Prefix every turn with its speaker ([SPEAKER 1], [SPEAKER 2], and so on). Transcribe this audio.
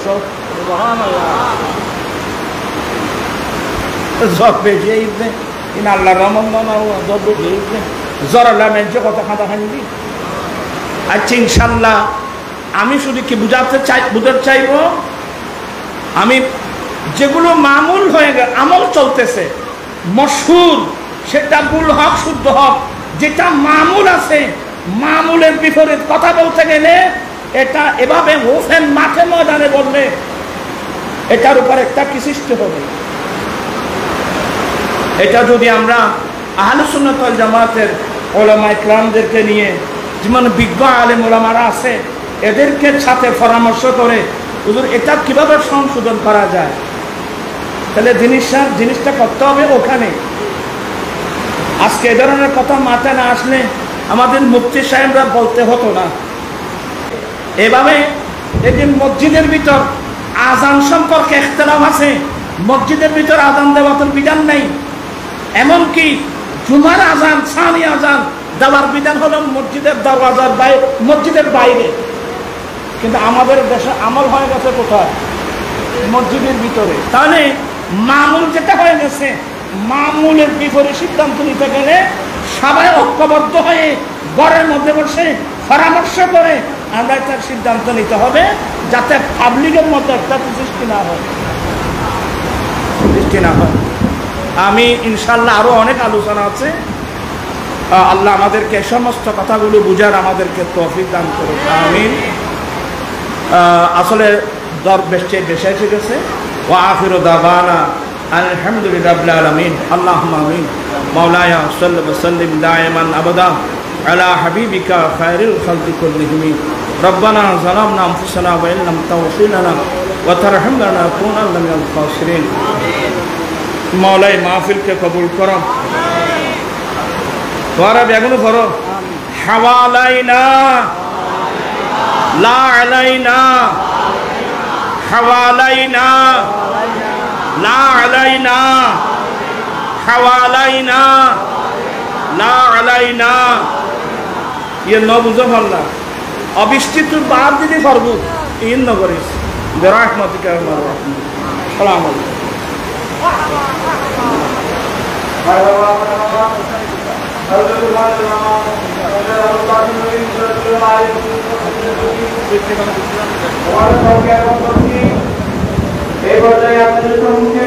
[SPEAKER 1] দর্শক জব বেজে ইবনে in Allah Rahman job বেজে ইবনে জ্বর আল্লাহ মেজে কত খাঁদা খান্দি। আচ্ছা ইনশাল্লাহ আমি শুধু কি বুঝাতে চাইব, আমি যেগুলো মামুল হয়ে গেল আমল চলতেছে মশহুর, সেটা ভুল হক শুদ্ধ হক, যেটা মামুল আছে মামুলের বিপরীত কথা বলতে গেলে এটা এভাবে হোসেন মাঠে ময়দানে বললে এটার উপর একটা কি সৃষ্টি হবে। এটা যদি আমরা আহলে সুন্নাত ওয়াল জামাতের ওলামা ইকরামদেরকে নিয়ে, যেমন বিজ্ঞ আলেম ওলামারা আছে, এদেরকে সাথে পরামর্শ করে হুজুর এটা কিভাবে সংশোধন করা যায়, তাহলে জিনিসটা করতে হবে ওখানে। আজকে এ ধরনের কথা মাথায় না আসলে আমাদের মুফতি সাহেবরা বলতে হতো না। এভাবে এই যে মসজিদের ভিতর আজান সম্পর্কে ইখতিলাফ আছে, মসজিদের ভিতর আজান দেওয়ার বিধান নেই, এমনকি জুমার আজান সানি আজান দেওয়ার বিধান হলো মসজিদের দরওয়াজার বাইরে, মসজিদের বাইরে। কিন্তু আমাদের দেশে আমল হয়ে গেছে কোথায়? মসজিদের ভিতরে। তাহলে মামুল যেটা হয়ে গেছে, মামুলের বিপরীত সিদ্ধান্ত নিতে গেলে সবাই ঐক্যবদ্ধ হয়ে ঘরের মধ্যে বসে পরামর্শ করে আমরা তার সিদ্ধান্ত নিতে হবে, যাতে পাবলিকের মধ্যে একটা সৃষ্টি না হয়। আমি ইনশাল্লাহ আরো অনেক আলোচনা আছে, আল্লাহ আমাদেরকে সমস্ত কথাগুলো বুঝার আমাদেরকে তৌফিক দান করুন, আমিন। আসলে দর বেশি এসে গেছে। ওয়া আখিরু দাওয়ানা আলহামদুলিল্লাহি রাব্বিল আলামিন। আল্লাহুম্মা আমিন। মাওলানা সাল্লাল্লাহু ওয়া সাল্লিম দাইমান আবাদা আলা হাবিবিকা খায়রুল খালকি কুল্লিহিম। রব্বানা যালামনা আনফুসানা ওয়া ইন লাম তাগফির লানা ওয়া তারহামনা লানাকুনান্না মিনাল খাসিরিন। মাওলাই মাহফিলকে কবুল করো। তোরা বেগুনো করো। হাওয়ালাইনা লা আলাইনা, হাওয়ালাইনা লা আলাইনা, হাওয়ালাইনা লা আলাইনা। ইয়ে ন বুঝো পারলা অবৃষ্টিত বাদ দিতে পারবো ইন ন করিস বেরাহমাতিকা ওয়া রাহমাত। আসসালামু আলাইকুম। এই পর্যায়ে আপনাদের সম্মুখে